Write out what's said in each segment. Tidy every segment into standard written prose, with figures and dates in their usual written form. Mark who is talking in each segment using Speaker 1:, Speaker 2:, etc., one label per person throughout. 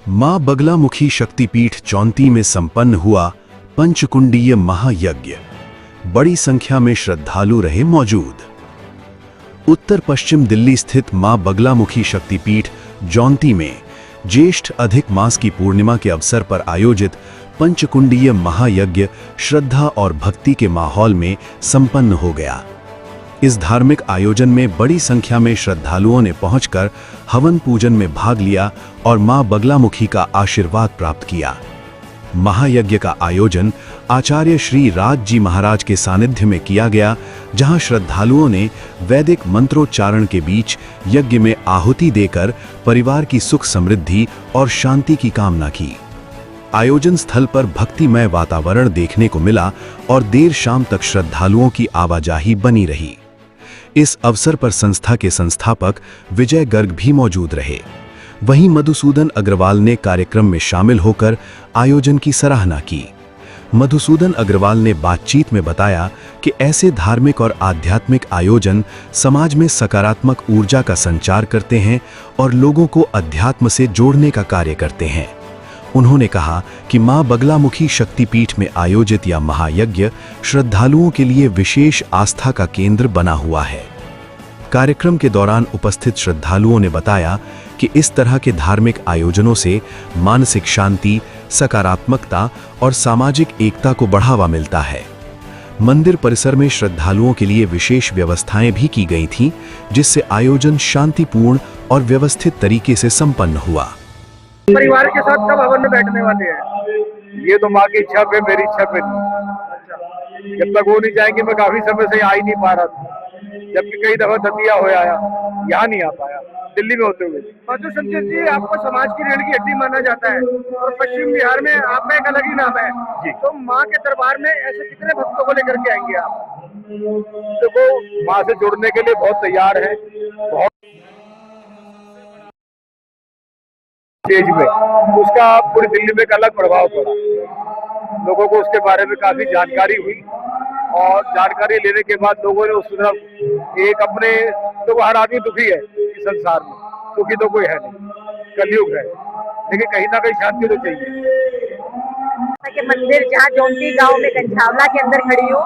Speaker 1: मां बगलामुखी शक्तिपीठ चौंती में संपन्न हुआ पंचकुंडीय महायज्ञ। बड़ी संख्या में श्रद्धालु रहे मौजूद। उत्तर पश्चिम दिल्ली स्थित मां बगलामुखी शक्तिपीठ जौंती में ज्येष्ठ अधिक मास की पूर्णिमा के अवसर पर आयोजित पंचकुंडीय महायज्ञ श्रद्धा और भक्ति के माहौल में संपन्न हो गया। इस धार्मिक आयोजन में बड़ी संख्या में श्रद्धालुओं ने पहुंचकर हवन पूजन में भाग लिया और मां बगलामुखी का आशीर्वाद प्राप्त किया। महायज्ञ का आयोजन आचार्य श्री राज जी महाराज के सानिध्य में किया गया, जहां श्रद्धालुओं ने वैदिक मंत्रोच्चारण के बीच यज्ञ में आहुति देकर परिवार की सुख समृद्धि और शांति की कामना की। आयोजन स्थल पर भक्तिमय वातावरण देखने को मिला और देर शाम तक श्रद्धालुओं की आवाजाही बनी रही। इस अवसर पर संस्था के संस्थापक विजय गर्ग भी मौजूद रहे। वहीं मधुसूदन अग्रवाल ने कार्यक्रम में शामिल होकर आयोजन की सराहना की। मधुसूदन अग्रवाल ने बातचीत में बताया कि ऐसे धार्मिक और आध्यात्मिक आयोजन समाज में सकारात्मक ऊर्जा का संचार करते हैं और लोगों को अध्यात्म से जोड़ने का कार्य करते हैं। उन्होंने कहा कि मां बगलामुखी शक्तिपीठ में आयोजित यह महायज्ञ श्रद्धालुओं के लिए विशेष आस्था का केंद्र बना हुआ है। कार्यक्रम के दौरान उपस्थित श्रद्धालुओं ने बताया कि इस तरह के धार्मिक आयोजनों से मानसिक शांति, सकारात्मकता और सामाजिक एकता को बढ़ावा मिलता है। मंदिर परिसर में श्रद्धालुओं के लिए विशेष व्यवस्थाएं भी की गई थीं, जिससे आयोजन शांतिपूर्ण और व्यवस्थित तरीके से संपन्न हुआ।
Speaker 2: परिवार के साथ कब हवन में बैठने वाले हैं?
Speaker 3: ये तो माँ की इच्छा पे, मेरी इच्छा पे नहीं। जब तक वो नहीं जाएंगे मैं काफी समय से आ ही नहीं पा रहा था, जबकि कई दफा दतिया हो आया, यहाँ नहीं आ पाया दिल्ली में होते हुए।
Speaker 2: मधु संजय जी, आपको समाज की रीढ़ की हड्डी माना जाता है और पश्चिम बिहार में आपका एक अलग ही नाम है
Speaker 3: जी।
Speaker 2: तो माँ के दरबार में ऐसे कितने भक्तों को लेकर के आएंगे आप?
Speaker 3: देखो, माँ से जुड़ने के लिए बहुत तैयार है। बहुत स्टेज में उसका पूरी दिल्ली में एक अलग प्रभाव पड़ा। लोगों को उसके बारे में काफी जानकारी हुई और जानकारी लेने के बाद लोगों ने उस तरफ एक अपने, तो हर आदमी दुखी है इस संसार में, सुखी तो कोई है नहीं, कलयुग है, लेकिन कहीं ना कहीं शांति तो चाहिए।
Speaker 4: के मंदिर जहाँ जौंती गांव में गंछावला के अंदर खड़ी हूँ,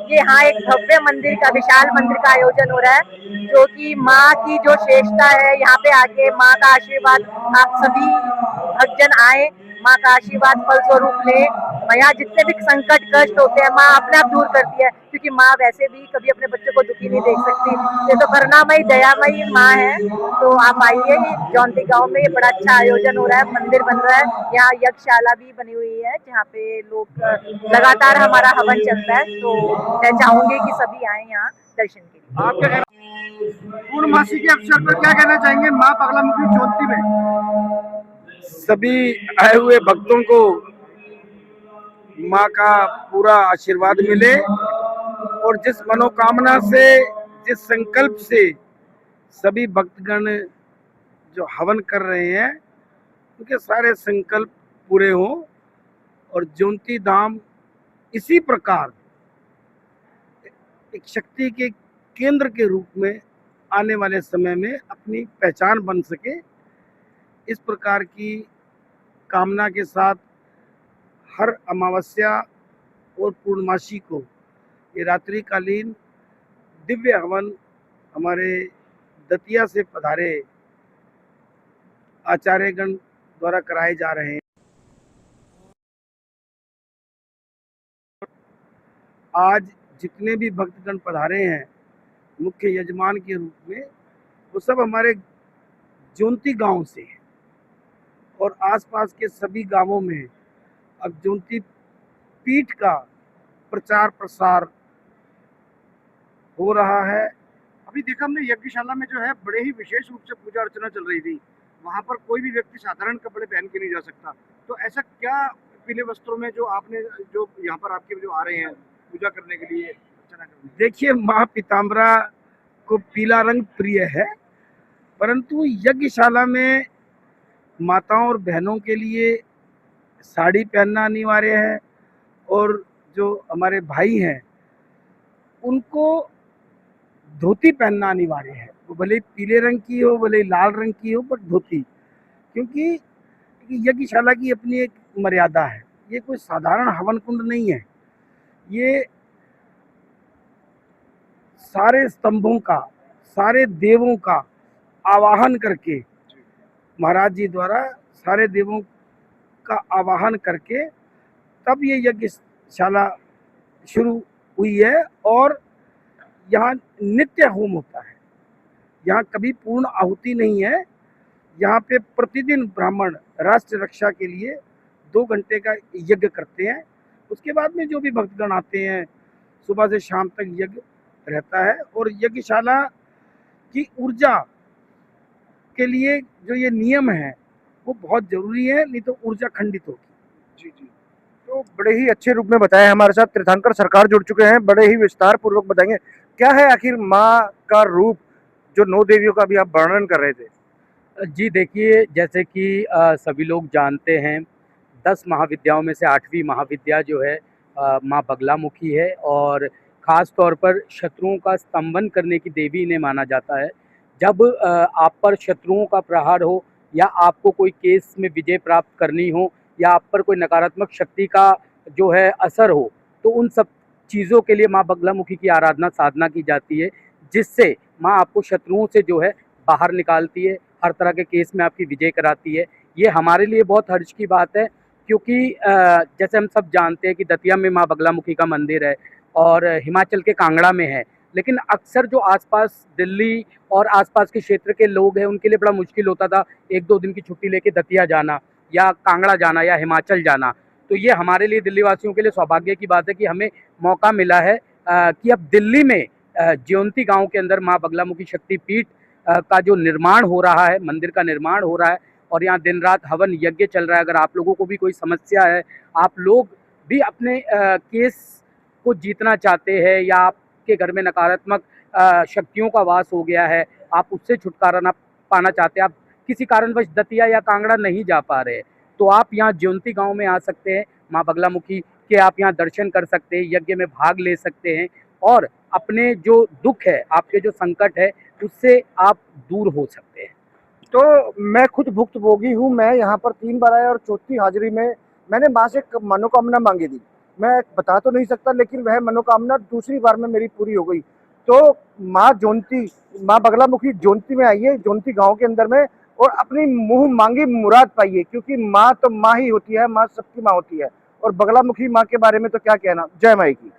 Speaker 4: ये यहाँ एक भव्य मंदिर का, विशाल मंदिर का आयोजन हो रहा है, जो कि माँ की जो श्रेष्ठता है, यहाँ पे आके माँ का आशीर्वाद आप सभी भक्तजन आए, माँ का आशीर्वाद फल स्वरूप ले। यहाँ जितने भी संकट कष्ट होते हैं माँ अपने आप दूर करती है, क्योंकि माँ वैसे भी कभी अपने बच्चे को दुखी नहीं देख सकती। ये तो करुणामयी दयामयी माँ है। तो आप आइए, जौंती गांव में ये बड़ा अच्छा आयोजन हो रहा है, मंदिर बन रहा है, यहाँ यज्ञशाला भी बनी हुई है जहाँ पे लोग लगातार हमारा हवन चलता है। तो मैं चाहूंगी कि सभी आए यहाँ दर्शन के लिए।
Speaker 2: आप क्या पूर्णमासी के अवसर पर क्या कहना चाहेंगे माँ बगलामुखी जौंती में?
Speaker 3: सभी आए हुए भक्तों को माँ का पूरा आशीर्वाद मिले और जिस मनोकामना से, जिस संकल्प से सभी भक्तगण जो हवन कर रहे हैं, उनके सारे संकल्प पूरे हों और जौंती धाम इसी प्रकार एक शक्ति के केंद्र के रूप में आने वाले समय में अपनी पहचान बन सके, इस प्रकार की कामना के साथ हर अमावस्या और पूर्णमासी को ये रात्रिकालीन दिव्य हवन हमारे दतिया से पधारे आचार्यगण द्वारा कराए जा रहे हैं। आज जितने भी भक्तगण पधारे हैं मुख्य यजमान के रूप में, वो सब हमारे जौंती गांव से हैं और आसपास के सभी गांवों में अब जौंती पीठ का प्रचार प्रसार हो रहा है।
Speaker 2: अभी देखा हमने यज्ञशाला में जो है बड़े ही विशेष रूप से पूजा अर्चना चल रही थी, वहाँ पर कोई भी व्यक्ति साधारण कपड़े पहन के नहीं जा सकता। तो ऐसा क्या पीले वस्त्रों में जो आपने, जो यहाँ पर आपके जो आ रहे हैं पूजा करने के लिए, अर्चना करने?
Speaker 3: देखिए, माँ पीताम्बरा को पीला रंग प्रिय है, परंतु यज्ञशाला में माताओं और बहनों के लिए साड़ी पहनना अनिवार्य है और जो हमारे भाई हैं उनको धोती पहनना अनिवार्य है। वो भले पीले रंग की हो, भले लाल रंग की हो, पर धोती, क्योंकि कि यज्ञशाला की अपनी एक मर्यादा है। ये कोई साधारण हवन कुंड नहीं है। ये सारे स्तंभों का, सारे देवों का आवाहन करके, महाराज जी द्वारा सारे देवों का आवाहन करके तब ये यज्ञशाला शुरू हुई है। और यहाँ नित्य होम होता है। यहाँ कभी पूर्ण आहुति नहीं है। यहाँ पे प्रतिदिन ब्राह्मण राष्ट्र रक्षा के लिए 2 घंटे का यज्ञ करते हैं। उसके बाद में जो भी भक्तगण आते हैं, सुबह से शाम तक यज्ञ रहता है। और यज्ञशाला की ऊर्जा के लिए जो ये नियम है वो बहुत जरूरी है, नहीं तो ऊर्जा खंडित होगी।
Speaker 2: जी जी, तो बड़े ही अच्छे रूप में बताया। हमारे साथ तीर्थंकर सरकार जुड़ चुके हैं, बड़े ही विस्तार पूर्वक बताएंगे क्या है आखिर माँ का रूप जो 9 देवियों का भी आप वर्णन कर रहे थे।
Speaker 5: जी देखिए, जैसे कि सभी लोग जानते हैं, 10 महाविद्याओं में से 8वीं महाविद्या जो है माँ बगलामुखी है। और ख़ास तौर पर शत्रुओं का स्तंभन करने की देवी इन्हें माना जाता है। जब आप पर शत्रुओं का प्रहार हो, या आपको कोई केस में विजय प्राप्त करनी हो, या आप पर कोई नकारात्मक शक्ति का जो है असर हो, तो उन सब चीज़ों के लिए माँ बगलामुखी की आराधना साधना की जाती है, जिससे माँ आपको शत्रुओं से जो है बाहर निकालती है, हर तरह के केस में आपकी विजय कराती है। ये हमारे लिए बहुत हर्ष की बात है, क्योंकि जैसे हम सब जानते हैं कि दतिया में माँ बगलामुखी का मंदिर है और हिमाचल के कांगड़ा में है। लेकिन अक्सर जो आसपास दिल्ली और आसपास के क्षेत्र के लोग हैं, उनके लिए बड़ा मुश्किल होता था 1-2 दिन की छुट्टी लेके दतिया जाना, या कांगड़ा जाना, या हिमाचल जाना। तो ये हमारे लिए, दिल्ली वासियों के लिए सौभाग्य की बात है कि हमें मौका मिला है कि अब दिल्ली में ज्योंती गांव के अंदर माँ बगलामुखी शक्तिपीठ का जो निर्माण हो रहा है, मंदिर का निर्माण हो रहा है, और यहाँ दिन रात हवन यज्ञ चल रहा है। अगर आप लोगों को भी कोई समस्या है, आप लोग भी अपने केस को जीतना चाहते हैं, या आपके घर में नकारात्मक शक्तियों का वास हो गया है, आप उससे छुटकारा ना पाना चाहते हैं, आप किसी कारणवश दतिया या कांगड़ा नहीं जा पा रहे, तो आप यहाँ ज्योंती गांव में आ सकते हैं। माँ बगलामुखी के आप यहाँ दर्शन कर सकते हैं, यज्ञ में भाग ले सकते हैं, और अपने जो दुख है, आपके जो संकट है, उससे आप दूर हो सकते हैं।
Speaker 2: तो मैं खुद भुक्तभोगी हूँ। मैं यहाँ पर 3 बार आया और चौथी हाजिरी में मैंने माँ से मनोकामना मांगी थी। मैं बता तो नहीं सकता, लेकिन वह मनोकामना दूसरी बार में मेरी पूरी हो गई। तो माँ ज्योंती, माँ बगलामुखी ज्योंती में आइए, ज्योंती गांव के अंदर में, और अपनी मुँह मांगी मुराद पाइए, क्योंकि माँ तो माँ ही होती है, माँ सबकी माँ होती है। और बगलामुखी माँ के बारे में तो क्या कहना। जय माई की।